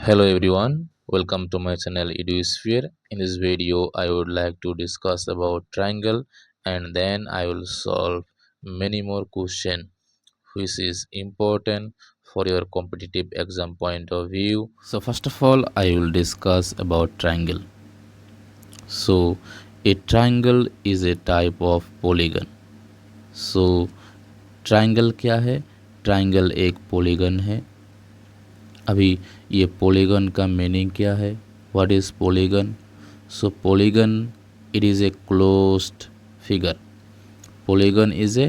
Hello everyone, welcome to my channel EduSphere. In this video, I would like to discuss about triangle and then I will solve many more questions which is important for your competitive exam point of view. So first of all, I will discuss about triangle. So a triangle is a type of polygon. So triangle क्या है? Triangle एक polygon है। अभी ये polygon का meaning क्या है? What is polygon? So polygon it is a closed figure. Polygon is a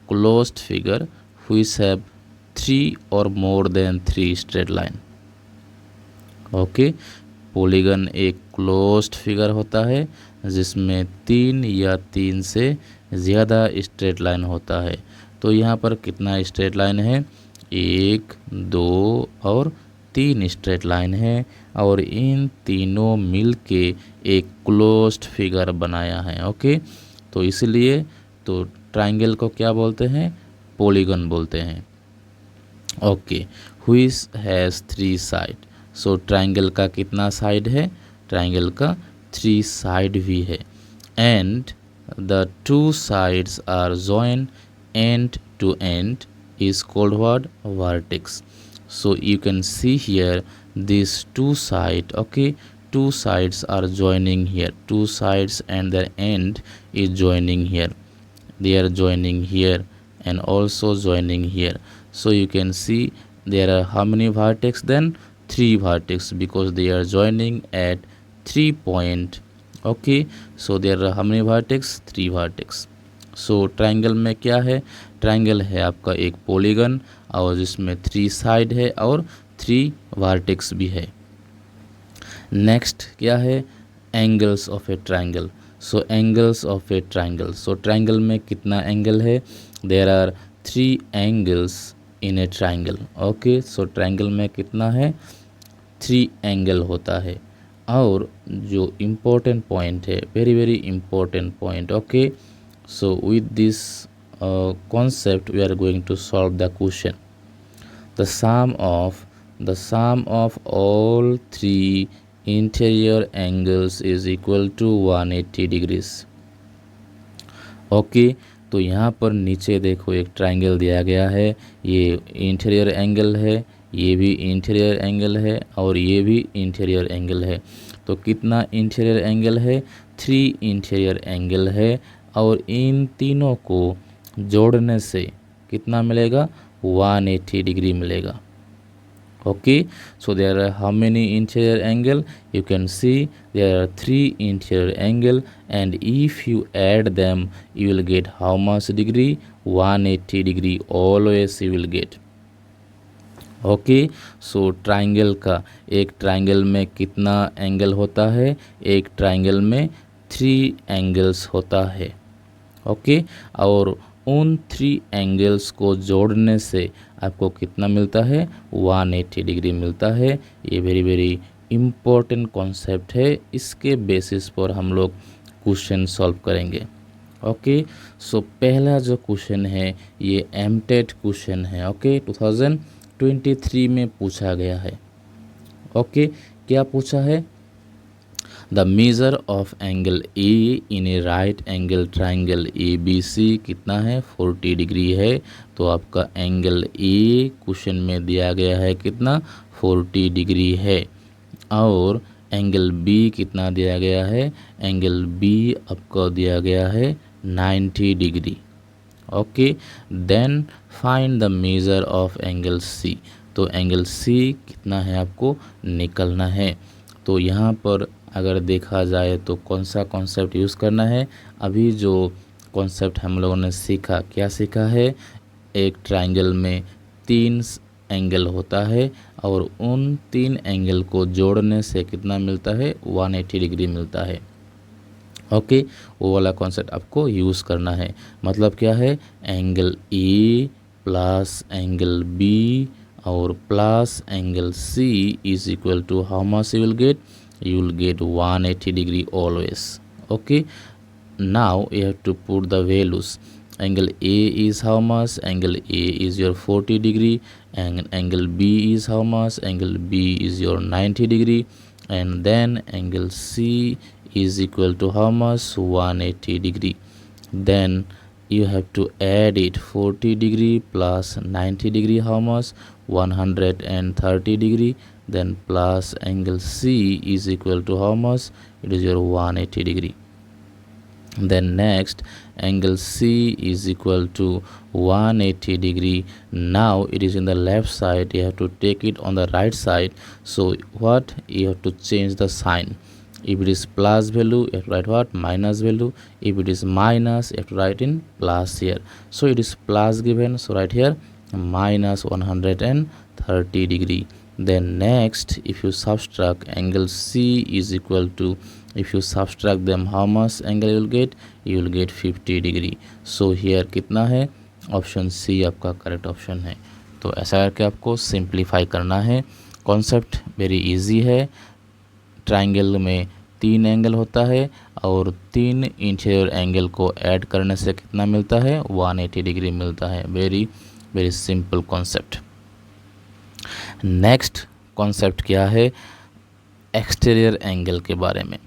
closed figure which have 3 or more than 3 straight line. Okay, polygon एक क्लोज्ड फिगर होता है जिसमें 3 या 3 से ज़्यादा स्ट्रेट लाइन होता है। तो यहाँ पर कितना स्ट्रेट लाइन है? 1, 2 और 3 स्ट्रेट लाइन है और इन तीनों मिल के एक क्लोज्ड फिगर बनाया है। ओके, तो इसलिए तो ट्राइंगल को क्या बोलते हैं? पॉलीगन बोलते हैं। Okay, which has 3 side. So triangle का कितना साइड है? ट्राइंगल का 3 साइड भी है and the 2 sides are join end to end is called what? Vertex. So you can see here these two sides. Okay, two sides are joining here, 2 sides and their end is joining here. They are joining here and also joining here. So you can see there are how many vertex? Then 3 vertex because they are joining at 3 point. Okay, so there are how many vertex? 3 vertex. So triangle में क्या है? Triangle है आपका एक polygon और जिसमें 3 side है और 3 वर्टेक्स भी है। नेक्स्ट क्या है? Angles of a triangle. So angles of a triangle. So triangle में कितना एंगल है? There are 3 angles in a triangle. Okay, so triangle में कितना है? 3 एंगल होता है। और जो इम्पोर्टेंट पॉइंट है, very very important point. Okay, so with this concept we are going to solve the question. The sum of all 3 interior angles is equal to 180 degrees. Okay, तो यहाँ पर नीचे देखो एक ट्राइंगल दिया गया है। ये इंटीरियर एंगल है, ये भी इंटीरियर एंगल है और ये भी इंटीरियर एंगल है। तो कितना इंटीरियर एंगल है? 3 इंटीरियर एंगल है और इन तीनों को जोड़ने से कितना मिलेगा? 180 डिग्री मिलेगा। Okay, so there are how many interior angle? You can see there are 3 interior angle and if you add them you will get how much degree? 180 degree always you will get. Okay, so triangle का एक triangle में कितना angle होता है? एक triangle में 3 angles होता है। ओके, और उन 3 एंगल्स को जोड़ने से आपको कितना मिलता है? 180 डिग्री मिलता है। ये वेरी वेरी इम्पोर्टेंट कॉन्सेप्ट है, इसके बेसिस पर हम लोग क्वेश्चन सॉल्व करेंगे। ओके, सो पहला जो क्वेश्चन है ये एमटेट क्वेश्चन है। ओके, 2023 में पूछा गया है। ओके, क्या पूछा है? The measure of angle A in a right angle triangle A B C कितना है? 40 डिग्री है। तो आपका एंगल ए क्वेश्चन में दिया गया है कितना? 40 डिग्री है। और एंगल बी कितना दिया गया है? एंगल बी आपको दिया गया है 90 degree. Okay, then find the measure of angle C. तो एंगल सी कितना है आपको निकलना है। तो यहाँ पर अगर देखा जाए तो कौन सा कॉन्सेप्ट यूज़ करना है? अभी जो कॉन्सेप्ट हम लोगों ने सीखा, क्या सीखा है? एक ट्राइंगल में 3 एंगल होता है और उन 3 एंगल को जोड़ने से कितना मिलता है? 180 डिग्री मिलता है। ओके, वो वाला कॉन्सेप्ट आपको यूज़ करना है। मतलब क्या है? Angle A plus angle B और plus angle C is equal to how much you will get? You will get 180 degree always. Okay, now you have to put the values. angle A is how much? Angle A is your 40 degree, and angle B is how much? Angle B is your 90 degree, and then angle C is equal to how much? 180 degree. Then you have to add it, 40 degree plus 90 degree, how much? 130 degree. Then plus angle C is equal to how much? It is your 180 degree. Then next, angle C is equal to 180 degree. Now it is in the left side, you have to take it on the right side. So what? You have to change the sign. If it is plus value, you have to write what? Minus value. If it is minus, you have to write in plus here. So it is plus given, so right here minus 130 degree. Then next, if you subtract, angle C is equal to, if you subtract them, how much angle you will get? You will get 50 degree. So here कितना है? Option C आपका correct option है. तो ऐसा करके आपको simplify करना है. कॉन्सेप्ट वेरी इजी है. ट्राइंगल में 3 एंगल होता है और 3 इंटीरियर एंगल को ऐड करने से कितना मिलता है? 180 डिग्री मिलता है. Very very simple concept. Next concept क्या है? एक्सटीरियर एंगल के बारे में.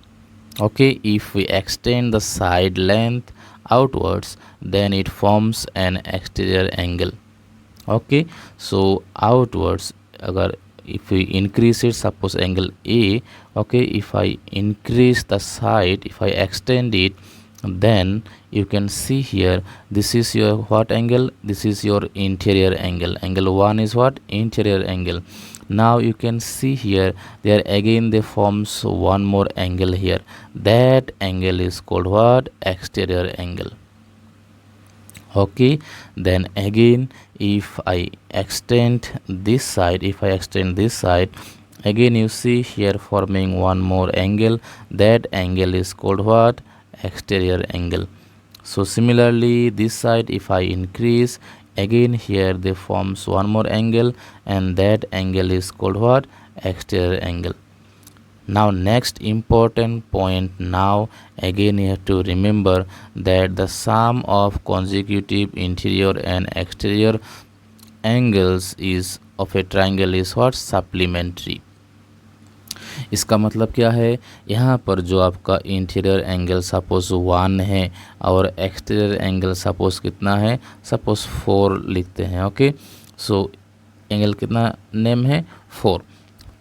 Okay, if we extend the side length outwards, then it forms an exterior angle. Okay, so outwards, agar if we increase it, suppose angle A, okay, if I increase the side, if I extend it, then you can see here, this is your what angle? This is your interior angle. Angle 1 is what? Interior angle. Now you can see here, there again they forms one more angle here. That angle is called what? Exterior angle. Okay, then again if I extend this side, again you see here forming one more angle. That angle is called what? Exterior angle. So similarly this side, if I increase, again here they forms one more angle, and that angle is called what? Exterior angle. Now next important point, now again you have to remember that the sum of consecutive interior and exterior angles is of a triangle is what? Supplementary. इसका मतलब क्या है? यहाँ पर जो आपका interior angle suppose 1 है और एक्सटीरियर एंगल सपोज कितना है? सपोज 4 लिखते हैं. ओके, सो एंगल कितना नेम है? 4.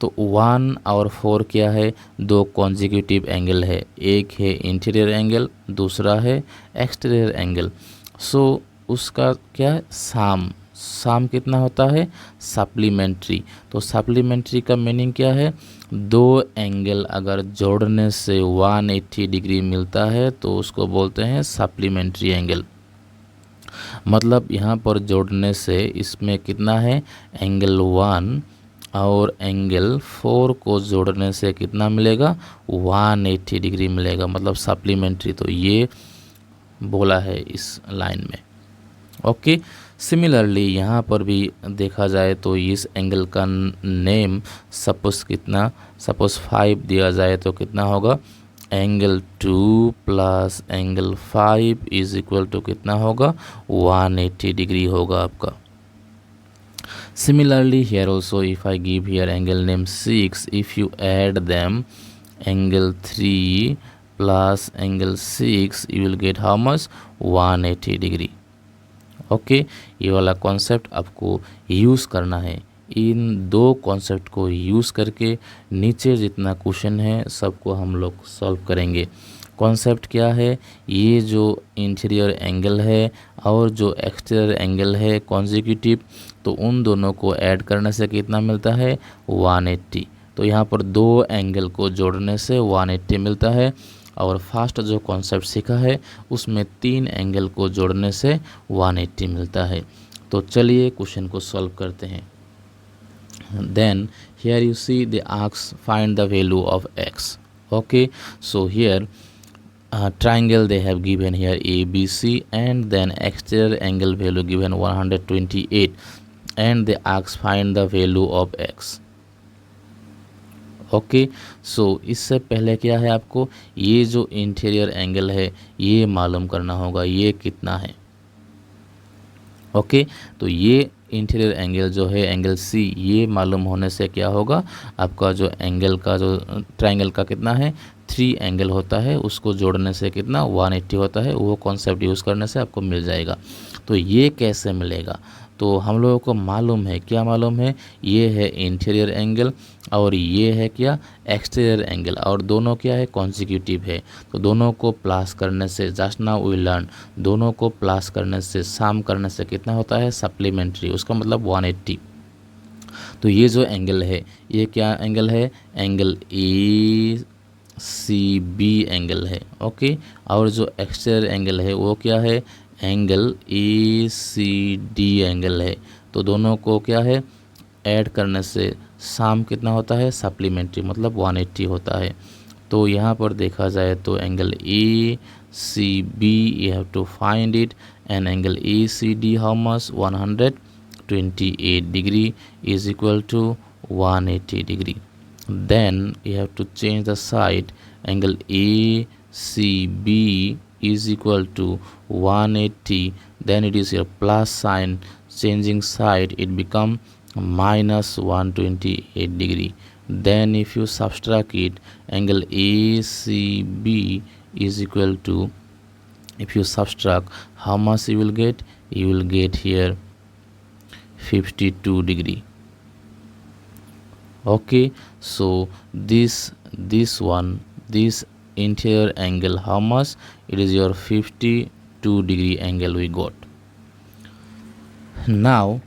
तो 1 और 4 क्या है? 2 कॉन्जिक्यूटिव एंगल है. एक है इंटीरियर एंगल, दूसरा है एक्सटीरियर एंगल. सो उसका क्या है? साम कितना होता है? सप्लीमेंट्री. तो सप्लीमेंट्री का मीनिंग क्या है? 2 एंगल अगर जोड़ने से 180 डिग्री मिलता है तो उसको बोलते हैं सप्लीमेंट्री एंगल. मतलब यहाँ पर जोड़ने से इसमें कितना है? एंगल 1 और एंगल 4 को जोड़ने से कितना मिलेगा? 180 डिग्री मिलेगा, मतलब सप्लीमेंट्री. तो ये बोला है इस लाइन में. ओके, सिमिलरली यहाँ पर भी देखा जाए तो इस एंगल का नेम सपोज कितना? सपोज 5 दिया जाए तो कितना होगा? Angle 2 plus angle 5 is equal to कितना होगा? 180 डिग्री होगा आपका. Similarly here also, if I give here angle name 6, if you add them, angle 3 plus angle 6, you will get how much? 180 degree. Okay, ये वाला कॉन्सेप्ट आपको use करना है. इन 2 concept को यूज़ करके नीचे जितना क्वेश्चन है सबको हम लोग सॉल्व करेंगे. कॉन्सेप्ट क्या है? ये जो इंटीरियर एंगल है और जो एक्सटीरियर एंगल है कॉन्जिक्यूटिव, तो उन दोनों को ऐड करने से कितना मिलता है? 180. तो यहाँ पर 2 एंगल को जोड़ने से 180 मिलता है. और फर्स्ट जो कॉन्सेप्ट सीखा है उसमें 3 एंगल को जोड़ने से 180 मिलता है. तो चलिए क्वेश्चन को सॉल्व करते हैं. Then here you see they ask find the value of x. Okay, so here triangle they have given here ABC, and then exterior angle value given 128, and they ask find the value of x. Okay, so इससे पहले क्या है? आपको ये जो interior angle है ये मालूम करना होगा, ये कितना है. ओके, तो ये इंटीरियर एंगल जो है एंगल सी, ये मालूम होने से क्या होगा, आपका जो एंगल का जो ट्रायंगल का कितना है 3 एंगल होता है, उसको जोड़ने से कितना 180 होता है, वो कॉन्सेप्ट यूज़ करने से आपको मिल जाएगा। तो ये कैसे मिलेगा, तो हम लोगों को मालूम है, क्या मालूम है, ये है इंटीरियर एंगल और ये है क्या एक्सटीरियर एंगल, और दोनों क्या है कॉन्जिक्यूटिव है। तो दोनों को प्लस करने से, जस्ट नाउ वी लर्न, दोनों को प्लस करने से, सम करने से कितना होता है सप्लीमेंट्री, उसका मतलब 180। तो ये जो एंगल है ये क्या एंगल है, angle A C B angle है। ओके, और जो एक्सटीरियर एंगल है वो क्या है, angle A C D angle है। तो दोनों को क्या है ऐड करने से सम कितना होता है सप्लीमेंट्री, मतलब 180 होता है। तो यहाँ पर देखा जाए तो angle A C B you have to find it, and angle A C D how much 128 degree is equal to 180 degree. Then you have to change the side, angle ACB is equal to 180, then it is your plus sign, changing side it become minus 128 degree. Then if you subtract it, angle ACB is equal to, if you subtract, how much you will get, you will get here 52 degree. Okay, so this interior angle how much, it is your 52 degree angle we got. Now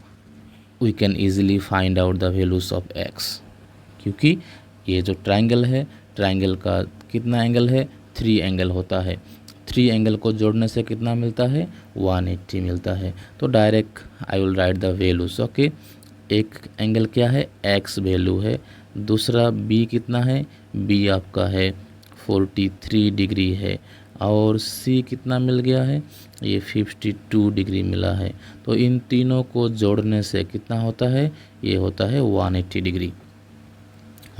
we can easily find out the values of x, क्योंकि ये जो triangle है, triangle का कितना angle है 3 angle होता है, 3 angle को जोड़ने से कितना मिलता है 180 मिलता है। तो direct I will write the values. Okay, एक एंगल क्या है x वैल्यू है, दूसरा b कितना है, b आपका है 43 डिग्री है, और c कितना मिल गया है, ये 52 डिग्री मिला है। तो इन तीनों को जोड़ने से कितना होता है, ये होता है 180 डिग्री।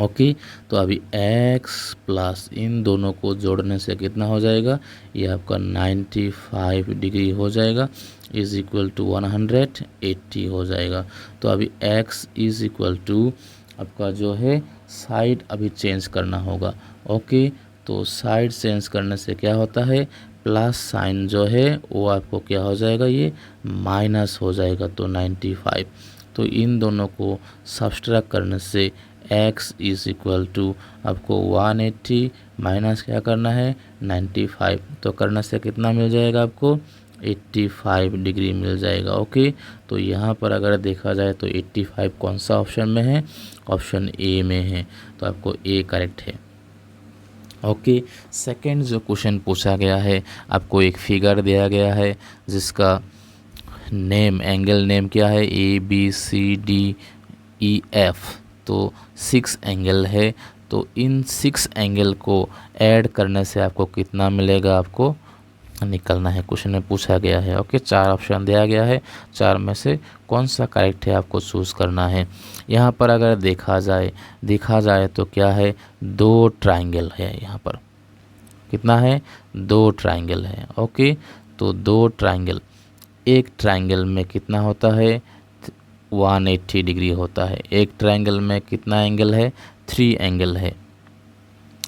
ओके, तो अभी x प्लस इन दोनों को जोड़ने से कितना हो जाएगा, ये आपका 95 डिग्री हो जाएगा, इज इक्वल टू 180 हो जाएगा। तो अभी x इज इक्वल टू आपका जो है साइड अभी चेंज करना होगा। ओके, तो साइड चेंज करने से क्या होता है, प्लस साइन जो है वो आपको क्या हो जाएगा, ये माइनस हो जाएगा, तो 95। तो इन दोनों को सब्सट्रैक्ट करने से x इज इक्वल टू आपको 180 माइनस क्या करना है 95, तो करने से कितना मिल जाएगा आपको 85 डिग्री मिल जाएगा। ओके, तो यहाँ पर अगर देखा जाए तो 85 कौन सा ऑप्शन में है, ऑप्शन ए में है, तो आपको ए करेक्ट है। ओके, सेकंड जो क्वेश्चन पूछा गया है, आपको एक फिगर दिया गया है जिसका नेम, एंगल नेम क्या है A B C D E F, तो 6 एंगल है। तो इन 6 एंगल को ऐड करने से आपको कितना मिलेगा, आपको निकलना है, क्वेश्चन में पूछा गया है। ओके, 4 ऑप्शन दिया गया है, 4 में से कौन सा करेक्ट है आपको चूज़ करना है। यहाँ पर अगर देखा जाए तो क्या है 2 ट्रायंगल है, यहाँ पर कितना है 2 ट्रायंगल है। ओके, तो 2 ट्रायंगल, एक ट्रायंगल में कितना होता है 180 डिग्री होता है, एक ट्रायंगल में कितना एंगल है 3 एंगल है।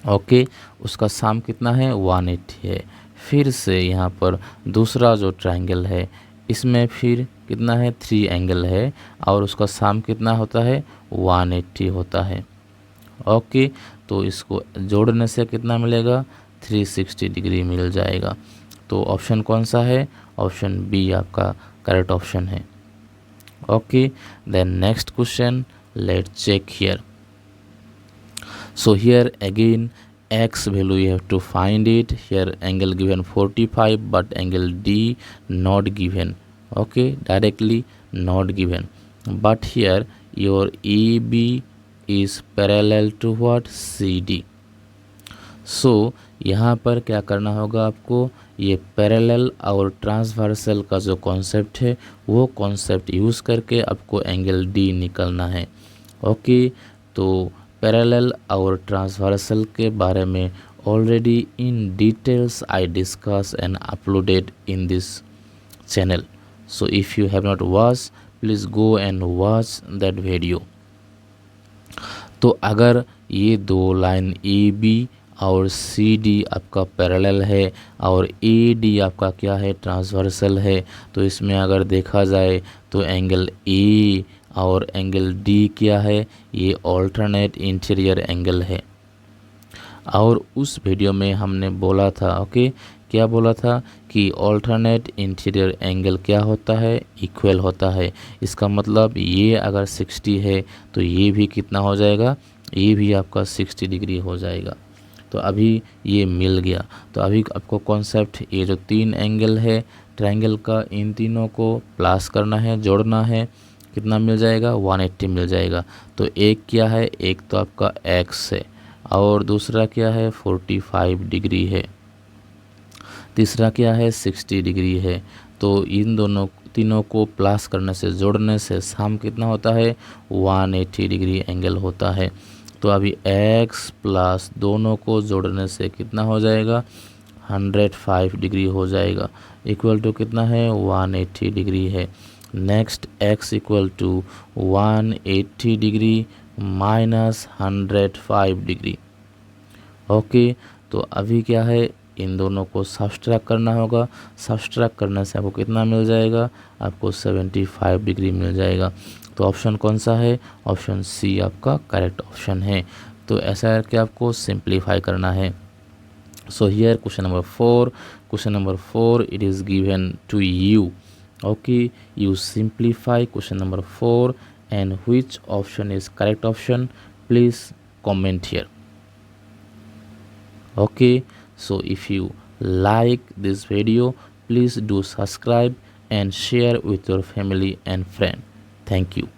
ओके, उसका सम कितना है 180 है। फिर से यहाँ पर दूसरा जो ट्रायंगल है इसमें फिर कितना है 3 एंगल है, और उसका सम कितना होता है 180 होता है। ओके, तो इसको जोड़ने से कितना मिलेगा 360 डिग्री मिल जाएगा। तो ऑप्शन कौन सा है, ऑप्शन बी आपका करेक्ट ऑप्शन है। Okay, then next question, let's check here. So here again x value you have to find it. Here angle given 45, but angle D not given. Okay, directly not given, but here your AB is parallel to what, CD. सो यहाँ पर क्या करना होगा आपको, ये parallel और transversal का जो कॉन्सेप्ट है वो कॉन्सेप्ट यूज़ करके आपको एंगल डी निकलना है। ओके, तो पैरेलल और ट्रांसवर्सल के बारे में already in details I discuss and uploaded in this channel. So if you have not watched, please go and watch that video. तो अगर ये दो लाइन ए बी और सी डी आपका पैरेलल है और ए डी आपका क्या है, ट्रांसवर्सल है, तो इसमें अगर देखा जाए तो एंगल ए और एंगल डी क्या है, ये ऑल्टरनेट इंटीरियर एंगल है। और उस वीडियो में हमने बोला था, ओके, क्या बोला था कि ऑल्टरनेट इंटीरियर एंगल क्या होता है, इक्वल होता है। इसका मतलब ये अगर 60 है तो ये भी कितना हो जाएगा, ये भी आपका 60 डिग्री हो जाएगा। तो अभी ये मिल गया। तो अभी आपको कॉन्सेप्ट, ये जो तीन एंगल है ट्रायंगल का, इन तीनों को प्लस करना है, जोड़ना है, कितना मिल जाएगा, 180 मिल जाएगा। तो एक क्या है, एक तो आपका एक्स है और दूसरा क्या है, 45 डिग्री है, तीसरा क्या है, 60 डिग्री है। तो इन दोनों तीनों को प्लस करने से, जोड़ने से सम कितना होता है, 180 डिग्री एंगल होता है। तो अभी x प्लस दोनों को जोड़ने से कितना हो जाएगा, 105 डिग्री हो जाएगा, इक्वल टू कितना है, 180 डिग्री है। Next x equal to 180 degree minus 105 degree. Okay, तो अभी क्या है, इन दोनों को सब्सट्रैक्ट करना होगा। सब्सट्रैक्ट करने से आपको कितना मिल जाएगा, आपको 75 डिग्री मिल जाएगा। तो ऑप्शन कौन सा है, ऑप्शन सी आपका करेक्ट ऑप्शन है। तो ऐसा है कि आपको सिंप्लीफाई करना है। So here question number 4 it is given to you. Okay, you simplify question number 4 and which option is correct option, please comment here. Okay, so if you like this video, please do subscribe and share with your family and friend. Thank you.